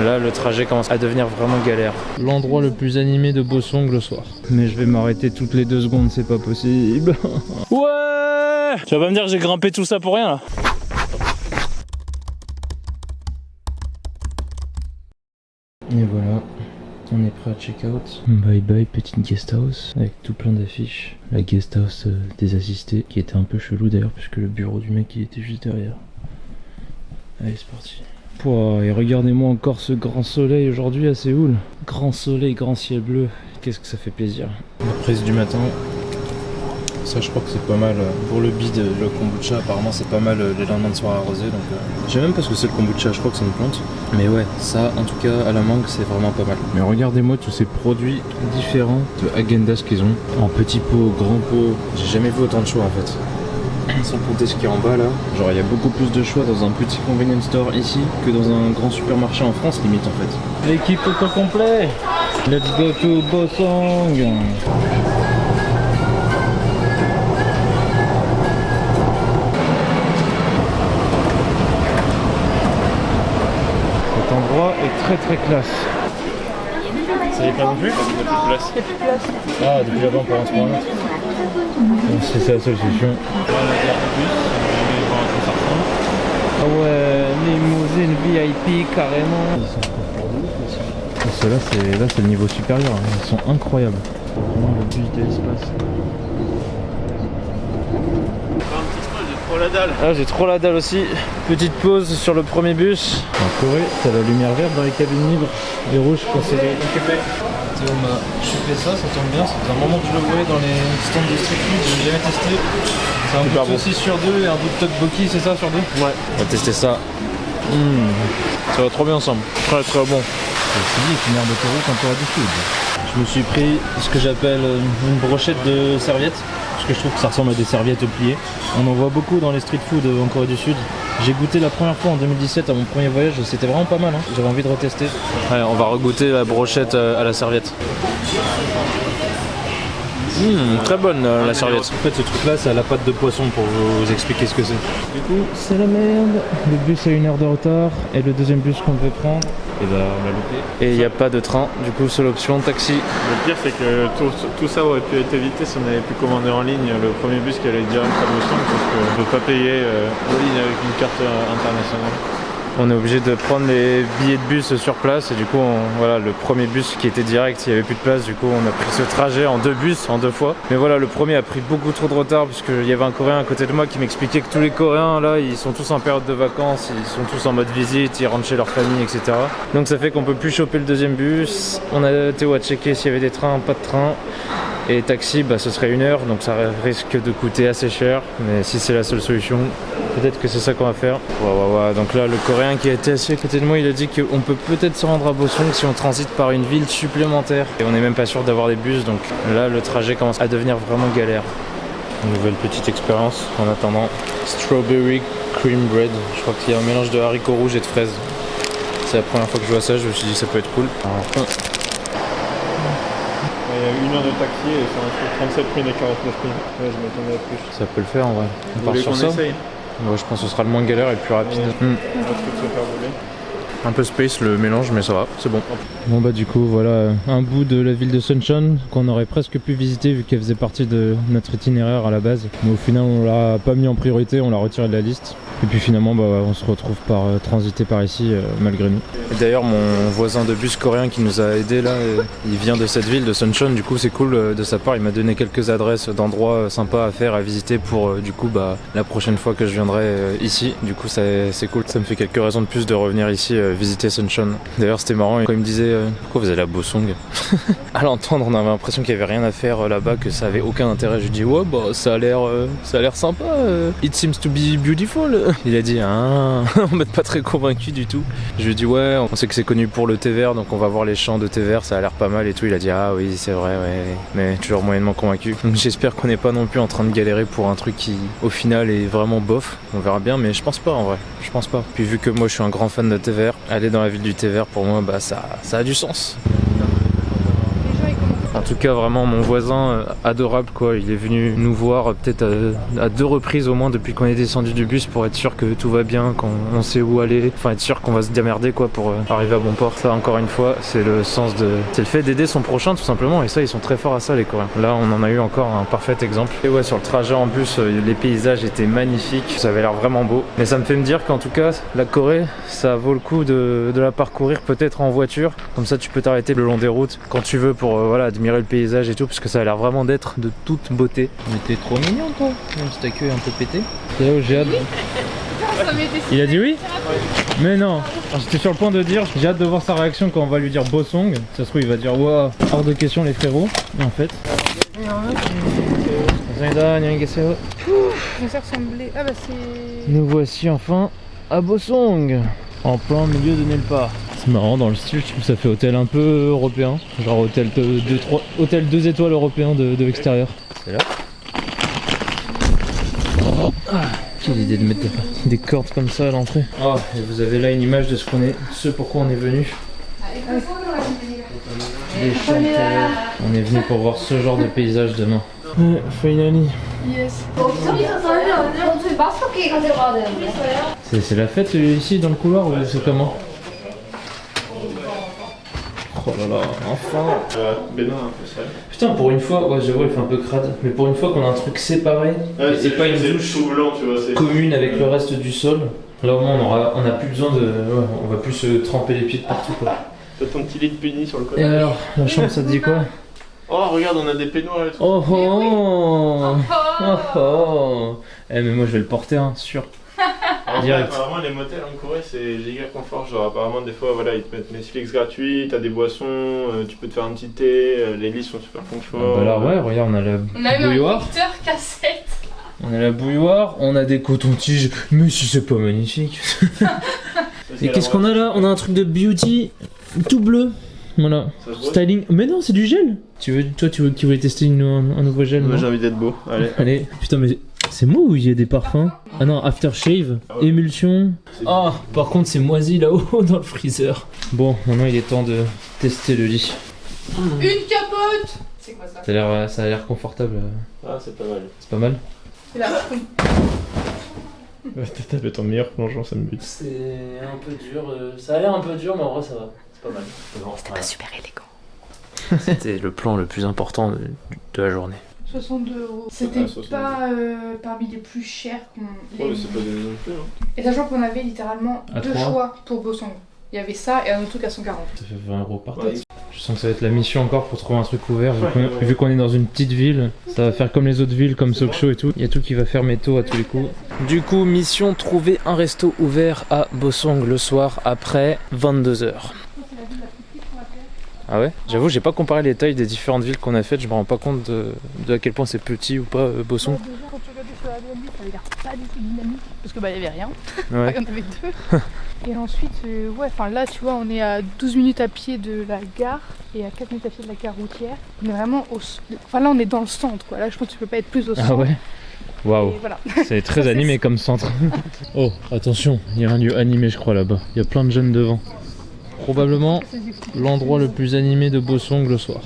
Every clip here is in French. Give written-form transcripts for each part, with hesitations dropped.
Là le trajet commence à devenir vraiment galère. L'endroit le plus animé de Bosong le soir. Mais je vais m'arrêter toutes les 2 secondes, c'est pas possible. Ouais, tu vas pas me dire que j'ai grimpé tout ça pour rien là. Et voilà, on est prêt à check out. Bye bye petite guest house avec tout plein d'affiches. La guest house des assistés qui était un peu chelou d'ailleurs puisque le bureau du mec il était juste derrière. Allez c'est parti. Pouah, et regardez-moi encore ce grand soleil aujourd'hui à Séoul. Grand soleil, grand ciel bleu. Qu'est-ce que ça fait plaisir. La prise du matin. Ça je crois que c'est pas mal pour le bide, le kombucha apparemment c'est pas mal les lendemains de soirée arrosés donc je sais même pas ce que c'est le kombucha, je crois que c'est une plante. Mais ouais, ça en tout cas à la mangue c'est vraiment pas mal. Mais regardez-moi tous ces produits différents de Häagen-Dazs qu'ils ont. En petit pot, grand pot, j'ai jamais vu autant de choix en fait. Sans compter ce qui est en bas là, genre il y a beaucoup plus de choix dans un petit convenience store ici que dans un grand supermarché en France limite en fait. L'équipe au complet. Let's go to Bosong. Cet endroit est très classe. Ça y est pas non plus? Il n'y a plus de place. Ah, depuis là-bas on peut en se prendre un autre. C'est la seule solution. Ah ouais, limousine VIP carrément. Ils sont trop forts de ouf aussi. Là c'est le niveau supérieur, ils sont incroyables. Vraiment le bus de l'espace. Ah j'ai trop la dalle aussi. Petite pause sur le premier bus. En Corée, t'as la lumière verte dans les cabines libres et rouge quand c'est le Québec. Théo m'a chopé ça tombe bien, c'est un moment que je le voyais dans les stands de street food, je l'ai jamais testé. C'est un bout de saucisse sur 2 et un bout de tteokbokki, c'est ça sur 2? Ouais. On va tester ça. Ça va trop bien ensemble, très bon. C'est dit, une aire d'autoroute en Corée du Sud. Je me suis pris ce que j'appelle une brochette de serviettes. Parce que je trouve que ça ressemble à des serviettes pliées. On en voit beaucoup dans les street food en Corée du Sud. J'ai goûté la première fois en 2017 à mon premier voyage, c'était vraiment pas mal. J'avais envie de retester. Ouais, on va regoûter la brochette à la serviette. Très bonne la serviette. En fait ce truc là c'est à la pâte de poisson pour vous expliquer ce que c'est. Du coup c'est la merde. Le bus a 1 heure de retard et le deuxième bus qu'on devait prendre, et bah on l'a loupé. Et il n'y a pas de train, du coup seule option taxi. Le pire c'est que tout ça aurait pu être évité si on avait pu commander en ligne le premier bus qui allait direct à Bosong parce qu'on ne peut pas payer en ligne avec une carte internationale. On est obligé de prendre les billets de bus sur place et du coup voilà, le premier bus qui était direct, il n'y avait plus de place, du coup on a pris ce trajet en 2 bus, en 2 fois. Mais voilà, le premier a pris beaucoup trop de retard puisqu'il y avait un Coréen à côté de moi qui m'expliquait que tous les Coréens là ils sont tous en période de vacances, ils sont tous en mode visite, ils rentrent chez leur famille etc. Donc ça fait qu'on peut plus choper le deuxième bus. On a Théo à checker s'il y avait des trains, pas de train. Et taxi, bah, ce serait 1 heure, donc ça risque de coûter assez cher. Mais si c'est la seule solution, peut-être que c'est ça qu'on va faire. Ouais. Donc là, le Coréen qui était assis à côté de moi, il a dit qu'on peut peut-être se rendre à Bosong si on transite par une ville supplémentaire. Et on n'est même pas sûr d'avoir des bus, donc là, le trajet commence à devenir vraiment galère. Une nouvelle petite expérience en attendant. Strawberry cream bread. Je crois qu'il y a un mélange de haricots rouges et de fraises. C'est la première fois que je vois ça, je me suis dit que ça peut être cool. Alors, il y a 1 heure de taxi et ça en fait 37 000 et 49 000. Ouais, je m'attendais à plus. Ça peut le faire en vrai. On part sur ça. Essaye. Ouais, je pense que ce sera le moins galère et le plus rapide. On va se faire voler. Un peu space le mélange, mais ça va, c'est bon. Bon bah du coup voilà un bout de la ville de Suncheon qu'on aurait presque pu visiter vu qu'elle faisait partie de notre itinéraire à la base. Mais au final on l'a pas mis en priorité, on l'a retiré de la liste. Et puis finalement bah, on se retrouve par transiter par ici malgré nous. D'ailleurs mon voisin de bus coréen qui nous a aidé là, il vient de cette ville de Suncheon, du coup c'est cool de sa part, il m'a donné quelques adresses d'endroits sympas à faire, à visiter pour du coup bah la prochaine fois que je viendrai ici. Du coup c'est cool, ça me fait quelques raisons de plus de revenir ici visiter Suncheon. D'ailleurs c'était marrant quand il me disait pourquoi vous allez à Bosong. À l'entendre on avait l'impression qu'il y avait rien à faire là-bas, que ça avait aucun intérêt. Je lui dis ouais bah ça a l'air sympa, it seems to be beautiful. Il a dit ah on n'est pas très convaincu du tout. Je lui ai dit ouais on sait que c'est connu pour le thé vert donc on va voir les champs de thé vert, ça a l'air pas mal et tout. Il a dit ah oui c'est vrai ouais, mais toujours moyennement convaincu. Donc j'espère qu'on n'est pas non plus en train de galérer pour un truc qui au final est vraiment bof. On verra bien mais je pense pas en vrai, je pense pas. Puis vu que moi je suis un grand fan de thé vert, aller dans la ville du thé vert pour moi bah ça a du sens. En tout cas vraiment mon voisin adorable quoi, il est venu nous voir peut-être à 2 reprises au moins depuis qu'on est descendu du bus pour être sûr que tout va bien, qu'on sait où aller, enfin être sûr qu'on va se démerder quoi pour arriver à bon port. Ça encore une fois c'est le sens de... c'est le fait d'aider son prochain tout simplement, et ça ils sont très forts à ça les Coréens. Là on en a eu encore un parfait exemple. Et ouais, sur le trajet en bus les paysages étaient magnifiques, ça avait l'air vraiment beau. Mais ça me fait me dire qu'en tout cas la Corée ça vaut le coup de la parcourir peut-être en voiture, comme ça tu peux t'arrêter le long des routes quand tu veux pour voilà, admirer le paysage et tout, parce que ça a l'air vraiment d'être de toute beauté. Mais t'es trop mignon toi, même si ta queue est un peu pétée. C'est là où j'ai hâte. Il a dit oui? Mais non, j'étais sur le point de dire, j'ai hâte de voir sa réaction quand on va lui dire Bosong. Ça se trouve il va dire waouh, hors de question les frérots. Et en fait... Ah bah c'est... Nous voici enfin à Bosong, en plein milieu de nulle part. C'est marrant dans le style, je trouve que ça fait hôtel un peu européen, genre hôtel 2 étoiles européen de l'extérieur. C'est là. Quelle idée de mettre des cordes comme ça à l'entrée. Oh, et vous avez là une image de ce pourquoi on est venu. Les chanteurs. On est venu pour voir ce genre de paysage demain. Ouais, finally. Yes. C'est la fête ici dans le couloir ou c'est comment? Oh là là, enfin. Bénin un peu ça. Putain, pour une fois, ouais j'avoue elle fait un peu crade, mais pour une fois qu'on a un truc séparé, et pas une douche blanc, tu vois, commune avec le reste du sol, là au moins on a plus besoin de... Ouais, on va plus se tremper les pieds de partout quoi. T'as ton petit lit de puni sur le côté. Et alors, la chambre ça te dit quoi? Oh regarde, on a des peignoirs et tout. Oh oh oh oh. Eh mais moi je vais le porter hein, sûr. Direct. Apparemment les motels en Corée c'est giga confort, genre apparemment des fois voilà ils te mettent Netflix gratuit, t'as des boissons, tu peux te faire un petit thé, les lits sont super confortables. Bah là ouais, regarde on a la bouilloire. Cassette. On a la bouilloire, on a des cotons-tiges, mais si c'est pas magnifique. Et qu'est-ce qu'on a là? On a un truc de beauty tout bleu. Voilà. Styling. Mais non, c'est du gel. Toi tu voulais tester un nouveau gel? Moi j'ai envie d'être beau. Allez. Putain mais c'est moi ou il y a des parfums? Ah non, aftershave, émulsion. Ah, par contre c'est moisi là-haut dans le freezer. Bon, maintenant il est temps de tester le lit. Une capote. C'est quoi ça? Ça a l'air confortable. Ah c'est pas mal. C'est pas mal? C'est la T'as fait ton meilleur plongeon, ça me bute. C'est un peu dur. Ça a l'air un peu dur, mais en vrai ça va. C'est pas mal. C'était pas super élégant. C'était le plan le plus important de la journée. 62 €. C'était pas parmi les plus chers qu'on... Ouais mais c'est pas donné non plus hein. Et sachant qu'on avait littéralement À 2 3. choix pour Bosong. Il y avait ça et un autre truc à 140. Ça fait 20 € par tête. Ouais. Je sens que ça va être la mission encore pour trouver un truc ouvert. Vu qu'on est dans une petite ville, ça va faire comme les autres villes, comme Sokcho et tout. Il y a tout qui va fermer tôt à tous les coups. Du coup, mission trouver un resto ouvert à Bosong le soir après 22 h. Ah ouais? J'avoue, j'ai pas comparé les tailles des différentes villes qu'on a faites. Je me rends pas compte de à quel point c'est petit ou pas Bosong. Déjà, quand tu regardais sur la ville, ça avait l'air pas du tout dynamique parce que bah il y avait rien. Ouais. Il y en avait 2. Et ensuite, ouais, enfin là tu vois, on est à 12 minutes à pied de la gare et à 4 minutes à pied de la gare routière. On est vraiment au... Enfin là on est dans le centre quoi. Là je pense que tu peux pas être plus au centre. Ah ouais? Waouh. Voilà. C'est très animé comme centre. Oh, attention, il y a un lieu animé je crois là-bas. Il y a plein de jeunes devant. Probablement l'endroit le plus animé de Bosong le soir.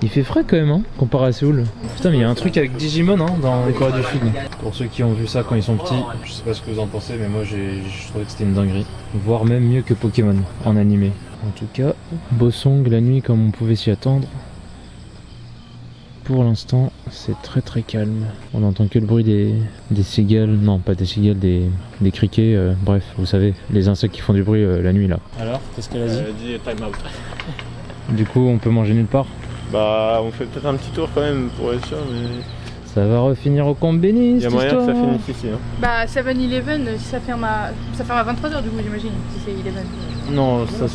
Il fait frais quand même, hein, comparé à Séoul. Putain, mais il y a un truc avec Digimon hein, dans les Corées du Sud. Pour ceux qui ont vu ça quand ils sont petits, je sais pas ce que vous en pensez, mais moi je trouvais que c'était une dinguerie. Voire même mieux que Pokémon en animé. En tout cas, Bosong la nuit comme on pouvait s'y attendre. Pour l'instant, c'est très très calme. On n'entend que le bruit des cigales, non pas des cigales, des criquets, bref, vous savez, les insectes qui font du bruit la nuit là. Alors, qu'est-ce qu'elle a dit? Elle a dit time out. Du coup, on peut manger nulle part? Bah, on fait peut-être un petit tour quand même pour être sûr, mais... Ça va refinir au combini, il y a moyen que ça finisse ici. Hein. Bah 7-Eleven, si ça ferme à 23h du coup j'imagine, si c'est Eleven. Non, ça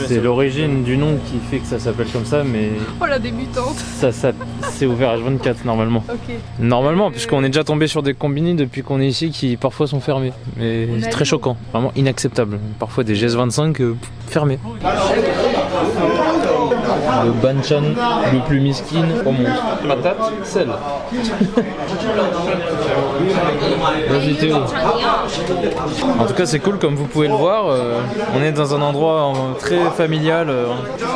c'est l'origine du nom qui fait que ça s'appelle comme ça, mais... Oh la débutante. Ça c'est ouvert H24 normalement. Ok. Normalement, puisqu'on est déjà tombé sur des combini depuis qu'on est ici qui parfois sont fermés. Mais c'est très choquant, vraiment inacceptable. Parfois des GS25 fermés. Le banchan le plus miskin au monde. Patate, sel. Vas-y Théo. En tout cas c'est cool comme vous pouvez le voir. On est dans un endroit très familial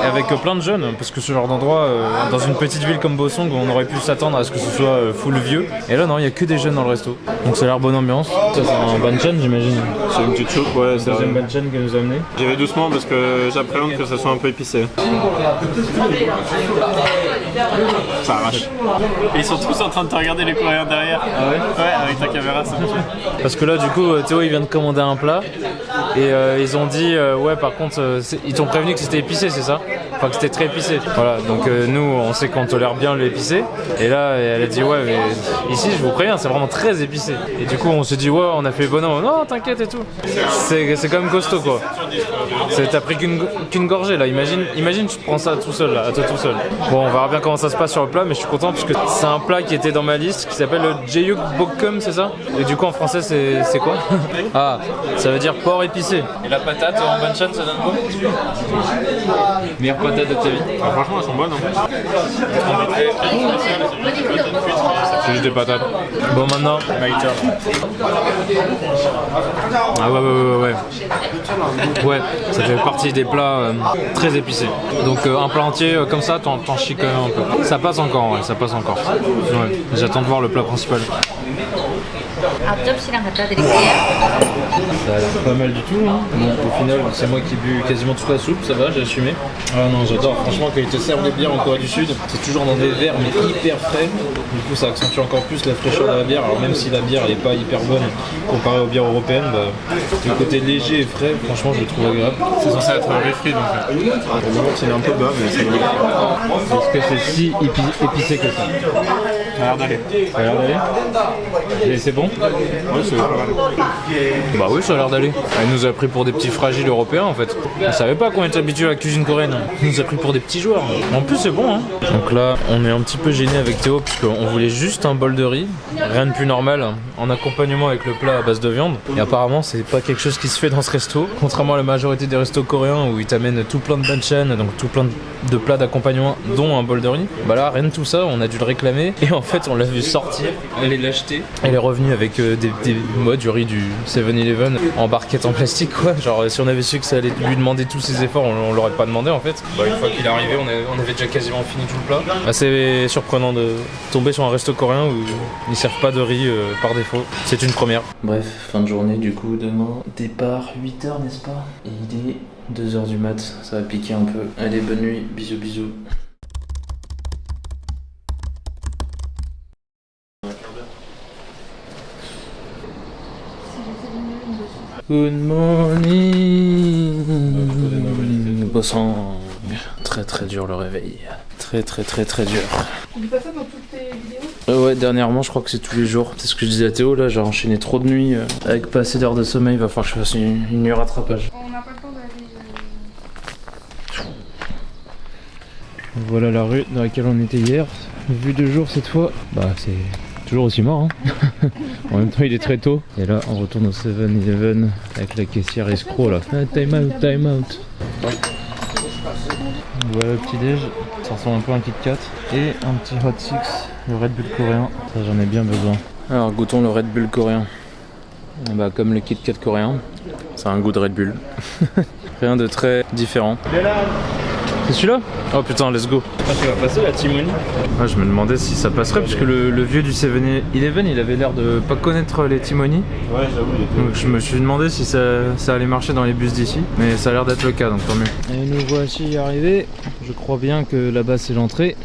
avec plein de jeunes. Parce que ce genre d'endroit, dans une petite ville comme Bosong, on aurait pu s'attendre à ce que ce soit full vieux. Et là non, il n'y a que des jeunes dans le resto. Donc ça a l'air bonne ambiance. Ça c'est un banchan j'imagine. C'est une petite soupe, ouais. C'est le deuxième banchan qui nous a amené. J'y vais doucement parce que j'appréhende que ça soit un peu épicé. Ça arrache. Et ils sont tous en train de te regarder les coréens derrière. Ah ouais? Ouais, avec ta caméra, ça. Parce que là du coup Théo il vient de commander un plat et ils ont dit ouais par contre ils t'ont prévenu que c'était épicé c'est ça? Enfin que c'était très épicé. Voilà donc nous on sait qu'on tolère bien l'épicé et là elle a dit ouais mais ici je vous préviens c'est vraiment très épicé. Et du coup on s'est dit ouais on a fait bonhomme, non t'inquiète et tout. C'est quand même costaud quoi. T'as pris qu'une gorgée là, imagine tu prends ça tout seul là, à toi tout seul. Bon on verra bien comment ça se passe sur le plat mais je suis content parce que c'est un plat qui était dans ma liste qui s'appelle le Jeouk Bokkeum c'est ça? Et du coup en français c'est quoi? Ah ça veut dire porc épicé. Et la patate en banchan ça donne quoi? Meilleure patate de ta vie? Ah, franchement elles sont bonnes hein. C'est juste des patates. Bon maintenant ah ouais ouais ça fait partie des plats très épicés. Donc un plat entier comme ça t'en chies quand même un peu. Ça passe encore ouais ça passe encore. Ouais. J'attends de voir le plat principal. 앞접시랑 갖다 드릴게요. Ça a l'air pas mal du tout hein. Bon au final c'est moi qui ai bu quasiment toute la soupe, ça va, j'ai assumé. Ah non j'adore, franchement quand ils te servent des bières en Corée du Sud, c'est toujours dans des verres mais hyper frais. Du coup ça accentue encore plus la fraîcheur de la bière, alors même si la bière elle est pas hyper bonne comparée aux bières européennes, bah, le côté léger et frais franchement je le trouve agréable. C'est censé être un refri donc au moment c'est un peu bas mais c'est bon. Est-ce que c'est si épicé que ça? Ça a l'air d'aller. Ça a l'air d'aller? Et c'est bon? Ouais c'est pas mal. Bah oui ça a l'air d'aller. Elle nous a pris pour des petits fragiles européens en fait. On savait pas qu'on était habitué à la cuisine coréenne. Elle nous a pris pour des petits joueurs. En plus c'est bon hein. Donc là on est un petit peu gêné avec Théo puisqu'on voulait juste un bol de riz. Rien de plus normal en accompagnement avec le plat à base de viande. Et apparemment c'est pas quelque chose qui se fait dans ce resto. Contrairement à la majorité des restos coréens où ils t'amènent tout plein de banchan, donc tout plein de plats d'accompagnement dont un bol de riz. Bah là rien de tout ça, on a dû le réclamer. Et en fait on l'a vu sortir, aller l'acheter. Elle est revenue avec du riz du 7-Eleven en barquette en plastique quoi. Genre si on avait su que ça allait lui demander tous ses efforts on l'aurait pas demandé en fait. Bah, une fois qu'il est arrivé on avait déjà quasiment fini tout le plat. Assez surprenant de tomber sur un resto coréen où ils servent pas de riz par défaut. C'est une première. Bref, fin de journée du coup, demain départ 8h n'est-ce pas? Et il est 2h du mat, ça va piquer un peu. Allez bonne nuit, bisous bisous. Good morning. Bosong. Très très dur le réveil. Très dur. Tu dis pas ça dans toutes tes vidéos? Ouais, dernièrement je crois que c'est tous les jours. C'est ce que je disais à Théo là, j'ai enchaîné trop de nuits avec pas assez d'heures de sommeil, il va falloir que je fasse une nuit rattrapage. On n'a pas le temps d'aller... Voilà la rue dans laquelle on était hier. Vue de jour cette fois. Bah c'est toujours aussi mort hein. En même temps il est très tôt. Et là on retourne au 7-Eleven avec la caissière escroc là. Ah, time out. Oui. Voilà le petit déj. Ça ressemble un peu à un Kit Kat. Et un petit Hot Six, le Red Bull coréen. Ça j'en ai bien besoin. Alors goûtons le Red Bull coréen. Bah comme le Kit Kat coréen, ça a un goût de Red Bull. Rien de très différent. C'est celui-là? Oh putain, let's go. Ah, tu vas passer la Timoni? Ah, je me demandais si ça passerait parce que le vieux du 7-Eleven il avait l'air de pas connaître les Timoni. Ouais, j'avoue, il était... Donc je me suis demandé si ça allait marcher dans les bus d'ici. Mais ça a l'air d'être le cas, donc tant mieux. Et nous voici arrivés. Je crois bien que là-bas c'est l'entrée.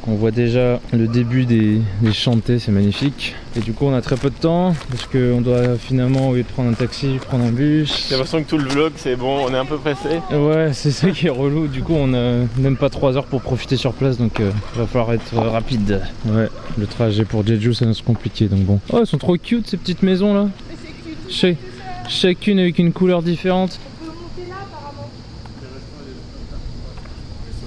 On voit déjà le début des chantés, c'est magnifique. Et du coup on a très peu de temps parce qu'on doit finalement, au lieu de prendre un taxi, prendre un bus. J'ai l'impression que tout le vlog c'est bon, on est un peu pressé. Ouais, c'est ça qui est relou. Du coup on a même pas 3 heures pour profiter sur place, donc va falloir être rapide. Ouais, le trajet pour Jeju ça va se compliquer, donc bon. Oh, elles sont trop cute ces petites maisons là. Chacune avec une couleur différente. On peut monter là apparemment.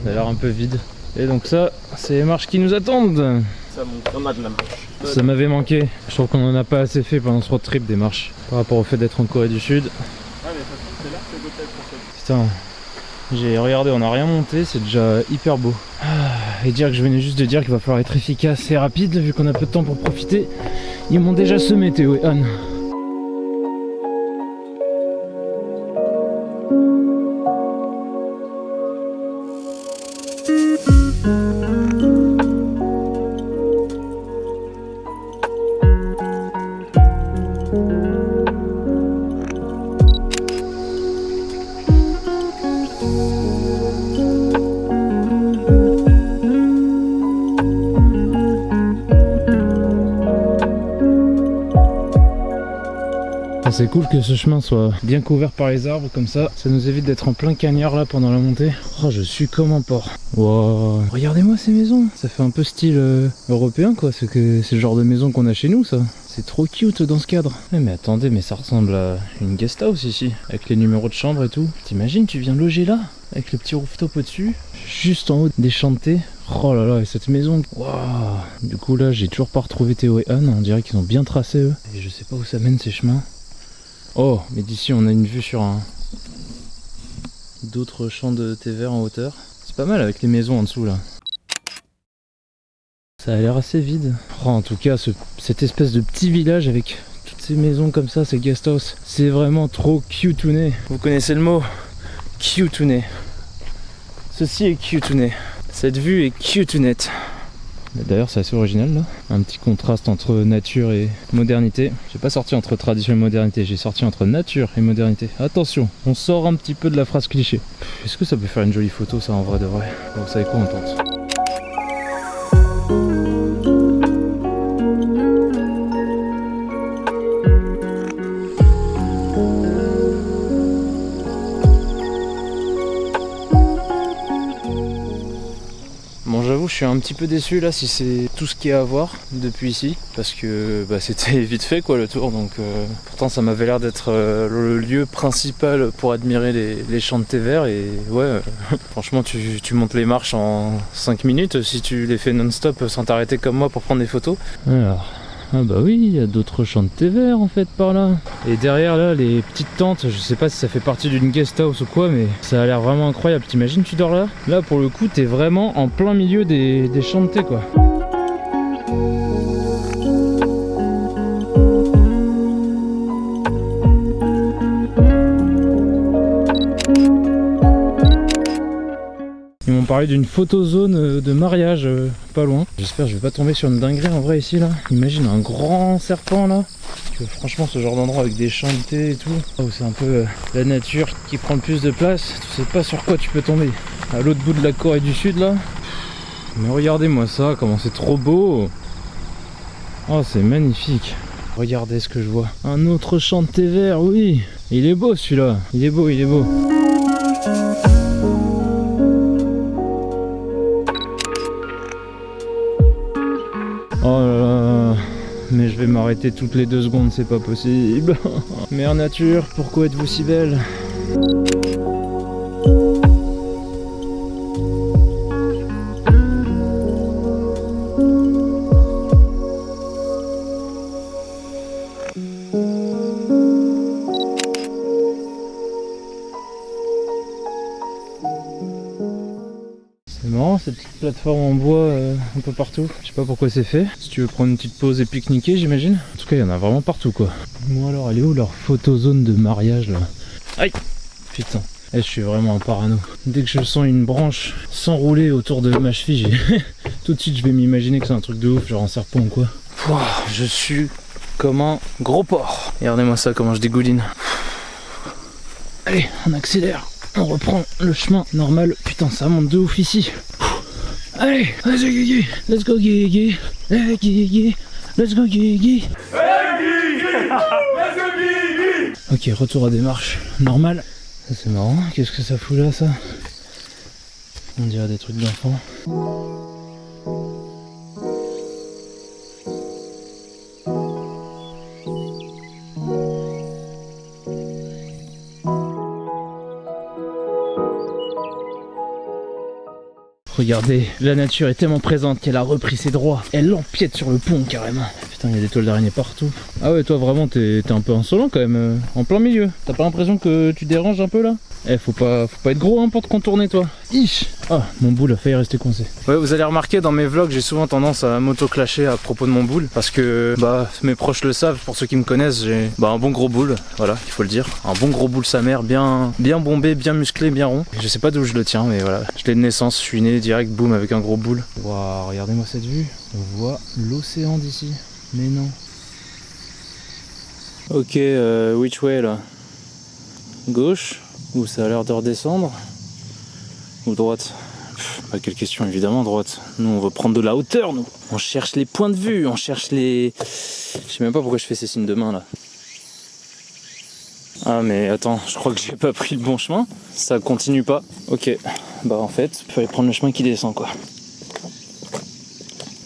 Ça a l'air un peu vide. Et donc ça, c'est les marches qui nous attendent. Ça monte, on a de la marche. Ça m'avait manqué. Je trouve qu'on en a pas assez fait pendant ce road trip des marches par rapport au fait d'être en Corée du Sud. Ah mais c'est là que c'est peut-être en fait. Putain, J'ai regardé, on n'a rien monté, c'est déjà hyper beau. Et dire que je venais juste de dire qu'il va falloir être efficace et rapide vu qu'on a peu de temps pour profiter. Ils m'ont déjà semé Théo et Anne. C'est cool que ce chemin soit bien couvert par les arbres comme ça nous évite d'être en plein cagnard là pendant la montée. Oh, je suis comme un porc. Wow. Regardez-moi ces maisons, ça fait un peu style européen quoi, c'est le genre de maison qu'on a chez nous ça. C'est trop cute dans ce cadre. Mais attendez, mais ça ressemble à une guest house ici, avec les numéros de chambre et tout. T'imagines, tu viens loger là, avec le petit rooftop au-dessus, juste en haut des champs de thé. Oh là là, et cette maison, waouh. Du coup là, j'ai toujours pas retrouvé Théo et Anne, on dirait qu'ils ont bien tracé eux. Et je sais pas où ça mène ces chemins. Oh, mais d'ici on a une vue sur d'autres champs de thé vert en hauteur. C'est pas mal avec les maisons en dessous là. Ça a l'air assez vide. Oh, en tout cas, cette espèce de petit village avec toutes ces maisons comme ça, ces guest house, c'est vraiment trop cutouné. Vous connaissez le mot? Cutouné. Ceci est cutouné. Cette vue est cutounette. D'ailleurs c'est assez original là, un petit contraste entre nature et modernité. J'ai pas sorti entre tradition et modernité, j'ai sorti entre nature et modernité. Attention, on sort un petit peu de la phrase cliché. Est-ce que ça peut faire une jolie photo ça en vrai de vrai? Bon, vous savez quoi, on tente. Bon, j'avoue, je suis un petit peu déçu là si c'est tout ce qu'il y a à voir depuis ici, parce que c'était vite fait quoi le tour, donc pourtant ça m'avait l'air d'être le lieu principal pour admirer les champs de thé vert et ouais, franchement tu montes les marches en 5 minutes si tu les fais non-stop sans t'arrêter comme moi pour prendre des photos. Alors, ah bah oui, il y a d'autres champs de thé vert en fait par là. Et derrière là, les petites tentes, je sais pas si ça fait partie d'une guest house ou quoi, mais ça a l'air vraiment incroyable. T'imagines, tu dors là? Là pour le coup, t'es vraiment en plein milieu des champs de thé quoi. Ils m'ont parlé d'une photozone de mariage pas loin. J'espère que je vais pas tomber sur une dinguerie en vrai ici là. Imagine un grand serpent là. Parce que franchement ce genre d'endroit avec des champs de thé et tout, où c'est un peu la nature qui prend le plus de place, tu sais pas sur quoi tu peux tomber. À l'autre bout de la Corée du Sud là. Mais regardez-moi ça, comment c'est trop beau. Oh c'est magnifique. Regardez ce que je vois. Un autre champ de thé vert, oui. Il est beau celui-là. Il est beau, il est beau. Oh là là, mais je vais m'arrêter toutes les 2 secondes, c'est pas possible. Mère nature, pourquoi êtes-vous si belle? C'est marrant cette petite plateforme en bois un peu partout. Je sais pas pourquoi c'est fait. Si tu veux prendre une petite pause et pique-niquer j'imagine. En tout cas il y en a vraiment partout quoi. Moi alors elle est où leur photozone de mariage là? Aïe. Putain. Je suis vraiment un parano. Dès que je sens une branche s'enrouler autour de ma cheville, tout de suite je vais m'imaginer que c'est un truc de ouf, genre un serpent ou quoi. Pouah, je suis comme un gros porc. Regardez-moi ça comment je dégouline. Allez, on accélère. On reprend le chemin normal. Putain, ça monte de ouf ici. Allez, let's go Guigui. Let's go Guigui. Hey Guigui. Let's go Guigui. Ok, retour à des marches normales. Ça c'est marrant. Qu'est-ce que ça fout là ça? On dirait des trucs d'enfants. Regardez, la nature est tellement présente qu'elle a repris ses droits. Elle empiète sur le pont carrément. Putain, il y a des toiles d'araignée partout. Ah ouais, toi vraiment t'es un peu insolent quand même, en plein milieu. T'as pas l'impression que tu déranges un peu là? Eh, faut pas être gros hein, pour te contourner toi. Ich. Ah, mon boule a failli rester coincé. Ouais, vous allez remarquer dans mes vlogs, j'ai souvent tendance à m'auto-clasher à propos de mon boule. Parce que mes proches le savent, pour ceux qui me connaissent, j'ai un bon gros boule. Voilà, il faut le dire. Un bon gros boule sa mère, bien bombé, bien musclé, bien rond. Je sais pas d'où je le tiens, mais voilà. Je l'ai de naissance, je suis né direct, boum, avec un gros boule. Waouh, regardez-moi cette vue. On voit l'océan d'ici. Mais non. Ok, which way là? Gauche, où ça a l'air de redescendre, ou droite? Quelle question, évidemment droite. Nous on veut prendre de la hauteur, nous. On cherche les points de vue, on cherche les... Je sais même pas pourquoi je fais ces signes de main là. Ah mais attends, je crois que j'ai pas pris le bon chemin. Ça continue pas. Ok, en fait, il fallait prendre le chemin qui descend quoi.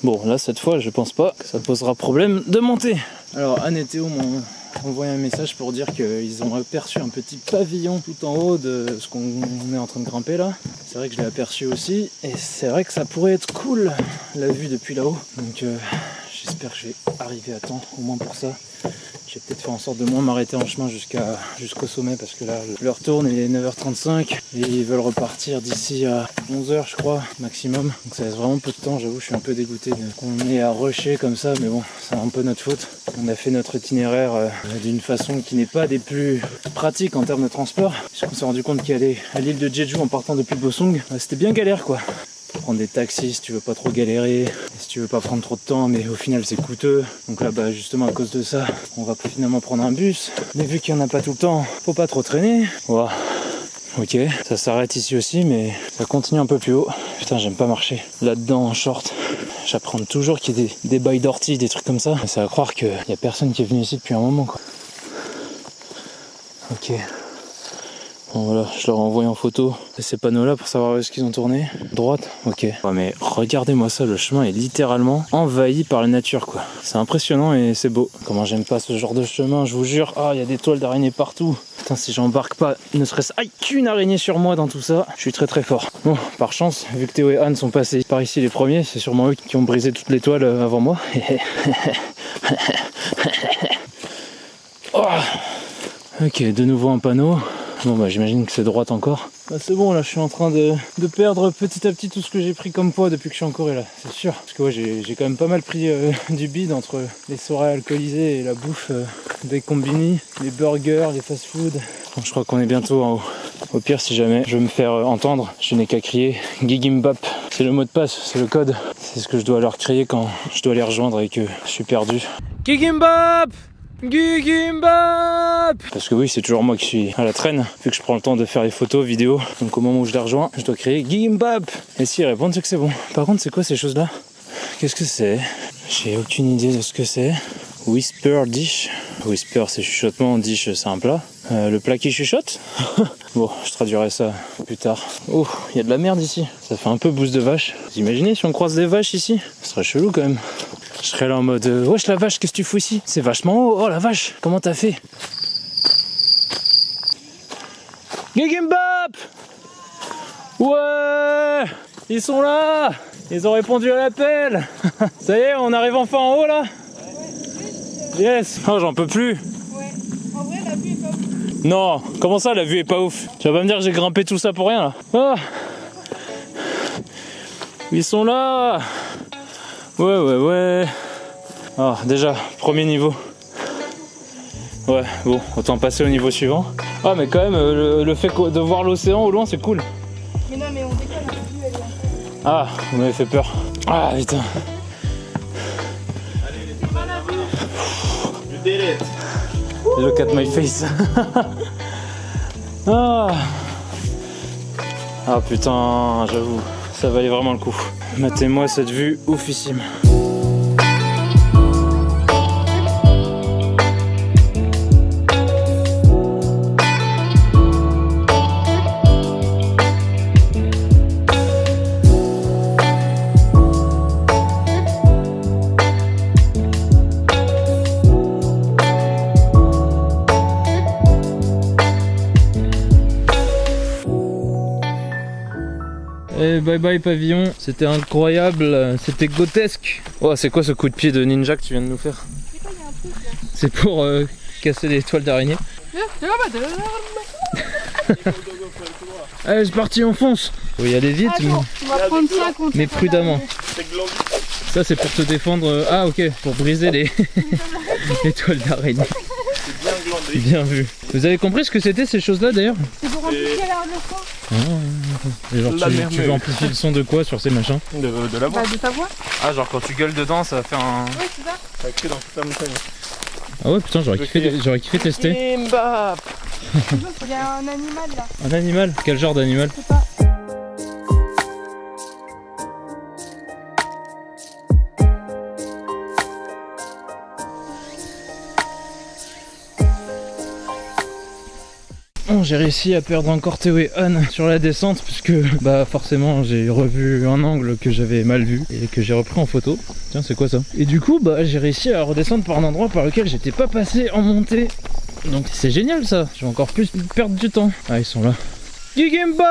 Bon là cette fois je pense pas que ça posera problème de monter. Alors Anne et Théo m'ont envoyé un message pour dire qu'ils ont aperçu un petit pavillon tout en haut de ce qu'on est en train de grimper là. C'est vrai que je l'ai aperçu aussi et c'est vrai que ça pourrait être cool la vue depuis là-haut. Donc j'espère que je vais arriver à temps au moins pour ça. Je vais peut-être faire en sorte de moins m'arrêter en chemin jusqu'au sommet parce que là l'heure tourne, il est 9h35 et ils veulent repartir d'ici à 11h je crois maximum. Donc ça laisse vraiment peu de temps, j'avoue je suis un peu dégoûté qu'on est à rusher comme ça, mais bon c'est un peu notre faute. On a fait notre itinéraire d'une façon qui n'est pas des plus pratiques en termes de transport, puisqu'on s'est rendu compte qu'aller à l'île de Jeju en partant depuis le Bosung, c'était bien galère quoi. Prendre des taxis si tu veux pas trop galérer, si tu veux pas prendre trop de temps, mais au final c'est coûteux. Donc là justement à cause de ça, on va finalement prendre un bus. Mais vu qu'il y en a pas tout le temps, faut pas trop traîner. Wow. Ok, ça s'arrête ici aussi, mais ça continue un peu plus haut. Putain, j'aime pas marcher là-dedans en short. J'apprends toujours qu'il y a des bails d'ortie, des trucs comme ça. C'est à croire qu'il y a personne qui est venu ici depuis un moment quoi. Ok. Bon voilà, je leur ai envoyé en photo ces panneaux là pour savoir où est-ce qu'ils ont tourné. Droite, ok. Ouais, mais regardez-moi ça, le chemin est littéralement envahi par la nature quoi. C'est impressionnant et c'est beau. Comment j'aime pas ce genre de chemin, je vous jure. Ah, il y a des toiles d'araignées partout. Putain, si j'embarque pas ne serait-ce qu'une araignée sur moi dans tout ça, je suis très très fort. Bon, par chance, vu que Théo et Anne sont passés par ici les premiers, c'est sûrement eux qui ont brisé toutes les toiles avant moi. Oh. Ok, de nouveau un panneau. Bon j'imagine que c'est droite encore. C'est bon là, je suis en train de perdre petit à petit tout ce que j'ai pris comme poids depuis que je suis en Corée là, c'est sûr. Parce que ouais, j'ai quand même pas mal pris du bide entre les soirées alcoolisées et la bouffe des combini, les burgers, les fast-food. Bon, je crois qu'on est bientôt en haut. Au pire, si jamais je veux me faire entendre, je n'ai qu'à crier Gigimbap. C'est le mot de passe, c'est le code. C'est ce que je dois leur crier quand je dois les rejoindre et que je suis perdu. Gigimbap! Gigimbap! Parce que oui, c'est toujours moi qui suis à la traîne, vu que je prends le temps de faire les photos, vidéos. Donc au moment où je les rejoins, je dois crier Gigimbap! Et s'ils répondent, c'est que c'est bon. Par contre, c'est quoi ces choses-là? Qu'est-ce que c'est? J'ai aucune idée de ce que c'est. Whisper dish. Whisper, c'est chuchotement, dish, c'est un plat. Le plat qui chuchote? Bon, je traduirai ça plus tard. Oh, il y a de la merde ici. Ça fait un peu bouse de vache. Vous imaginez si on croise des vaches ici? Ce serait chelou quand même. Je serais là en mode wesh la vache, qu'est-ce que tu fous ici? C'est vachement haut, oh la vache, comment t'as fait? Gigimbap! Ouais! Ils sont là! Ils ont répondu à l'appel! Ça y est, on arrive enfin en haut là? Yes! Oh, j'en peux plus! Ouais, en vrai la vue est pas ouf. Non, comment ça la vue est pas ouf? Tu vas pas me dire que j'ai grimpé tout ça pour rien là? Oh! Ils sont là! Ouais. Ah, déjà, premier niveau. Ouais, bon, autant passer au niveau suivant. Ah, mais quand même, le fait de voir l'océan au loin, c'est cool. Mais non, mais on décolle, la vue elle est incroyable. Ah, vous m'avez fait peur. Ah, putain. You did it. Look at my face. Ah putain, j'avoue, ça valait vraiment le coup. Matez-moi cette vue oufissime. Et bye bye pavillon, c'était incroyable, c'était grotesque. Oh, c'est quoi ce coup de pied de ninja que tu viens de nous faire? C'est pour casser les toiles d'araignée. Allez, c'est parti, on fonce. Il y aller vite, Attends, on va prendre ça contre mais prudemment. Ça, c'est pour te défendre. Ah, ok, pour briser les toiles d'araignée. C'est bien glandé. Bien vu. Vous avez compris ce que c'était ces choses-là d'ailleurs? C'est pour amplifier l'air de son. Et genre, tu veux amplifier le son de quoi sur ces machins? De la voix. Bah, de ta voix. Ah, genre quand tu gueules dedans, ça va faire un. Ouais, c'est ça. Ça crie dans toute la montagne. Ah ouais, putain, j'aurais kiffé tester. Mbap. Il y a un animal là. Un animal? Quel genre d'animal? Je sais pas. Bon, j'ai réussi à perdre encore Théo et Anne sur la descente puisque bah forcément j'ai revu un angle que j'avais mal vu et que j'ai repris en photo. Tiens, c'est quoi ça? Et du coup bah j'ai réussi à redescendre par un endroit par lequel j'étais pas passé en montée. Donc c'est génial ça, je vais encore plus perdre du temps. Ah, ils sont là. Gigimbop.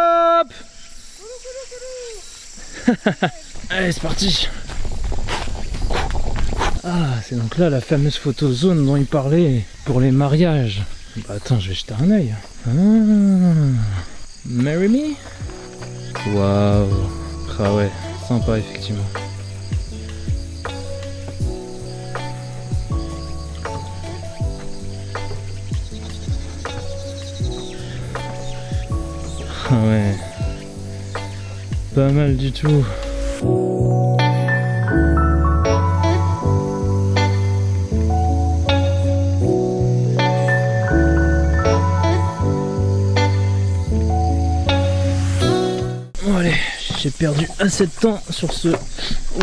Allez, c'est parti. Ah, c'est donc là la fameuse photo zone dont il parlait pour les mariages. Bah attends, je vais jeter un œil. Ah, marry me? Waouh. Ah ouais, sympa effectivement. Ah ouais. Pas mal du tout. J'ai perdu assez de temps sur ce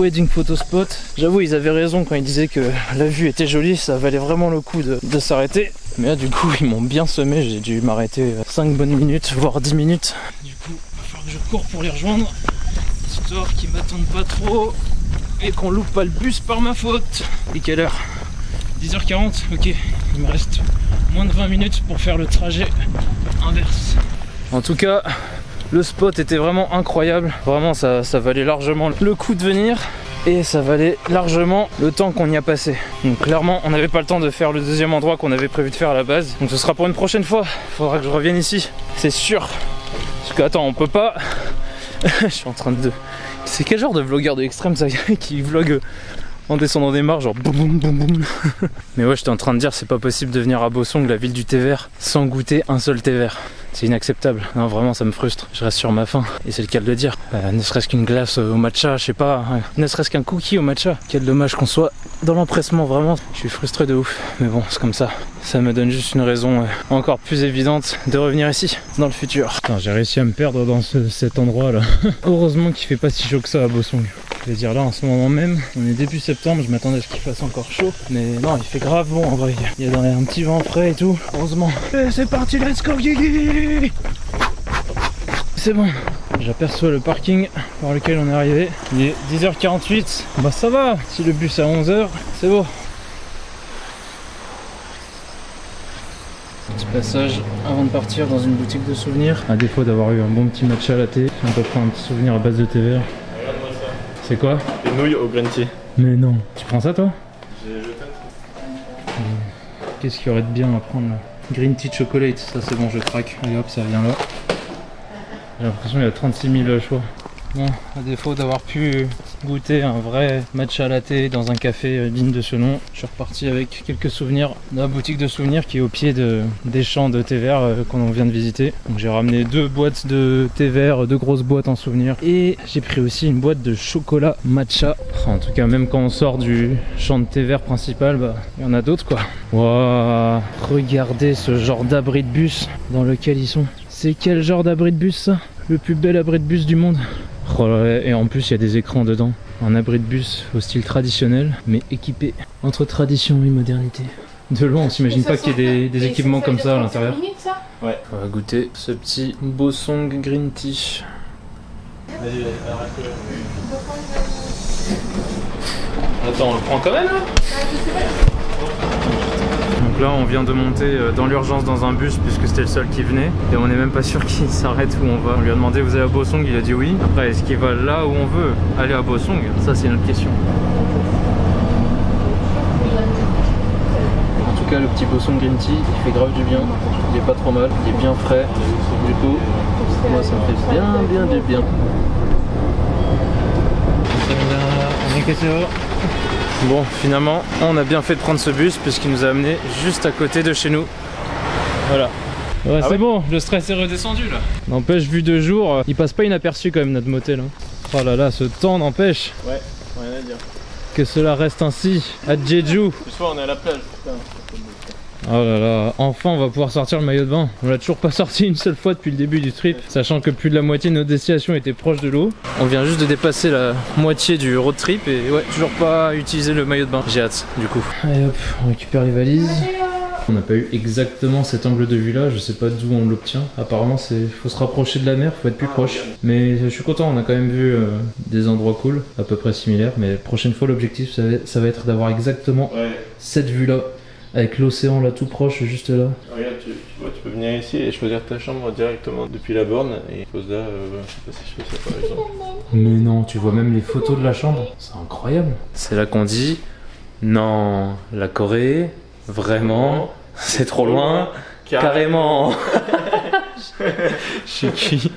wedding photo spot. J'avoue, ils avaient raison quand ils disaient que la vue était jolie, ça valait vraiment le coup de s'arrêter. Mais là, du coup, ils m'ont bien semé, j'ai dû m'arrêter 5 bonnes minutes, voire 10 minutes. Du coup, il va falloir que je cours pour les rejoindre, histoire qu'ils m'attendent pas trop et qu'on loupe pas le bus par ma faute. Et quelle heure? 10h40, ok, il me reste moins de 20 minutes pour faire le trajet inverse. En tout cas, le spot était vraiment incroyable, vraiment ça valait largement le coup de venir et ça valait largement le temps qu'on y a passé. Donc clairement on n'avait pas le temps de faire le deuxième endroit qu'on avait prévu de faire à la base, donc ce sera pour une prochaine fois, faudra que je revienne ici, c'est sûr. Parce que attends, on peut pas... je suis en train de... C'est quel genre de vlogueur de l'extrême ça qui vlog en descendant des marches, genre boum boum boum boum. Mais ouais, j'étais en train de dire, c'est pas possible de venir à Bosong, la ville du thé vert, sans goûter un seul thé vert. C'est inacceptable. Non, vraiment, ça me frustre. Je reste sur ma faim. Et c'est le cas de le dire. Ne serait-ce qu'une glace au matcha, je sais pas. Ne serait-ce qu'un cookie au matcha. Quel dommage qu'on soit dans l'empressement, vraiment. Je suis frustré de ouf. Mais bon, c'est comme ça. Ça me donne juste une raison encore plus évidente de revenir ici, dans le futur. J'ai réussi à me perdre dans cet endroit là. Heureusement qu'il fait pas si chaud que ça à Bosong. Je vais dire là en ce moment même, on est début septembre, je m'attendais à ce qu'il fasse encore chaud. Mais non, il fait grave bon en vrai. Il y a un petit vent frais et tout, heureusement. Et c'est parti, let's go Guigui. C'est bon, j'aperçois le parking par lequel on est arrivé. Il est 10h48, bah ça va, si le bus est à 11h, c'est bon. Petit passage avant de partir dans une boutique de souvenirs. À défaut d'avoir eu un bon petit matcha latte, on peut prendre un petit souvenir à base de thé vert. C'est quoi? Des nouilles au green tea. Mais non. Tu prends ça toi? J'ai jeté. Qu'est-ce qu'il y aurait de bien à prendre là? Green tea chocolate, ça c'est bon, je craque. Allez hop, ça vient là. J'ai l'impression qu'il y a 36 000 choix. Bon, à défaut d'avoir pu goûter un vrai matcha latte dans un café digne de ce nom, je suis reparti avec quelques souvenirs de la boutique de souvenirs qui est au pied des champs de thé vert qu'on vient de visiter. Donc j'ai ramené 2 boîtes de thé vert, 2 grosses boîtes en souvenirs, et j'ai pris aussi une boîte de chocolat matcha. En tout cas, même quand on sort du champ de thé vert principal, bah il y en a d'autres quoi. Waouh, regardez ce genre d'abri de bus dans lequel ils sont. C'est quel genre d'abri de bus ça? Le plus bel abri de bus du monde. Oh là là, et en plus il y a des écrans dedans. Un abri de bus au style traditionnel, mais équipé entre tradition et modernité. De loin, on s'imagine pas qu'il y ait des équipements comme ça à l'intérieur. Ouais. On va goûter ce petit Bosong Green Tea. Vas-y, arrête-le. Attends, on le prend quand même là? Donc là on vient de monter dans l'urgence dans un bus puisque c'était le seul qui venait et on n'est même pas sûr qu'il s'arrête où on va. On lui a demandé vous allez à Bosong, il a dit oui. Après est-ce qu'il va là où on veut aller à Bosong? Ça c'est une autre question. En tout tout cas le petit bosson green tea il fait grave du bien, il est pas trop mal, il est bien frais, du coup moi ça me fait bien du bien. Bon finalement on a bien fait de prendre ce bus puisqu'il nous a amené juste à côté de chez nous. Voilà. Ouais, c'est bon, le stress est redescendu là. N'empêche, vu de jour, il passe pas inaperçu quand même notre motel. Hein. Oh là là, ce temps n'empêche. Ouais, rien à dire. Que cela reste ainsi à Jeju. Ce soir on est à la plage, putain. Oh là là, enfin on va pouvoir sortir le maillot de bain. On l'a toujours pas sorti une seule fois depuis le début du trip, sachant que plus de la moitié de nos destinations étaient proches de l'eau. On vient juste de dépasser la moitié du road trip et ouais, toujours pas utilisé le maillot de bain. J'ai hâte du coup. Allez hop, on récupère les valises. On n'a pas eu exactement cet angle de vue là, je sais pas d'où on l'obtient. Apparemment faut se rapprocher de la mer, faut être plus proche. Mais je suis content, on a quand même vu des endroits cool, à peu près similaires. Mais la prochaine fois l'objectif ça va être d'avoir exactement cette vue là. Avec l'océan là tout proche, juste là. Regarde, tu peux venir ici et choisir ta chambre directement depuis la borne et pose là, je sais pas si je fais ça par exemple. Mais non, tu vois même les photos de la chambre, c'est incroyable. C'est là qu'on dit, non, la Corée, vraiment, c'est trop loin, carrément. Je suis qui?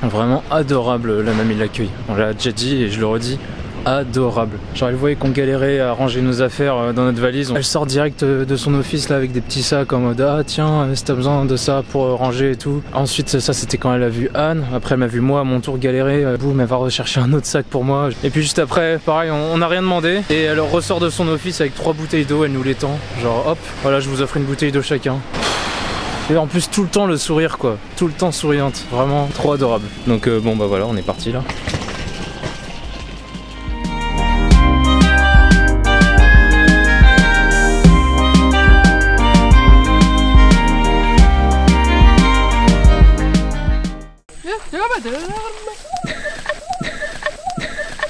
Vraiment adorable la mamie de l'accueil, on l'a déjà dit et je le redis. Adorable. Genre elle voyait qu'on galérait à ranger nos affaires dans notre valise. Elle sort direct de son office là avec des petits sacs en mode ah tiens si t'as besoin de ça pour ranger et tout. Ensuite ça c'était quand elle a vu Anne. Après elle m'a vu moi à mon tour galérer. Boum elle va rechercher un autre sac pour moi. Et puis juste après pareil on n'a rien demandé. Et elle ressort de son office avec 3 bouteilles d'eau. Elle nous les tend. Genre hop voilà je vous offre une bouteille d'eau chacun. Et en plus tout le temps le sourire quoi. Tout le temps souriante. Vraiment trop adorable. Donc bon bah voilà on est parti là.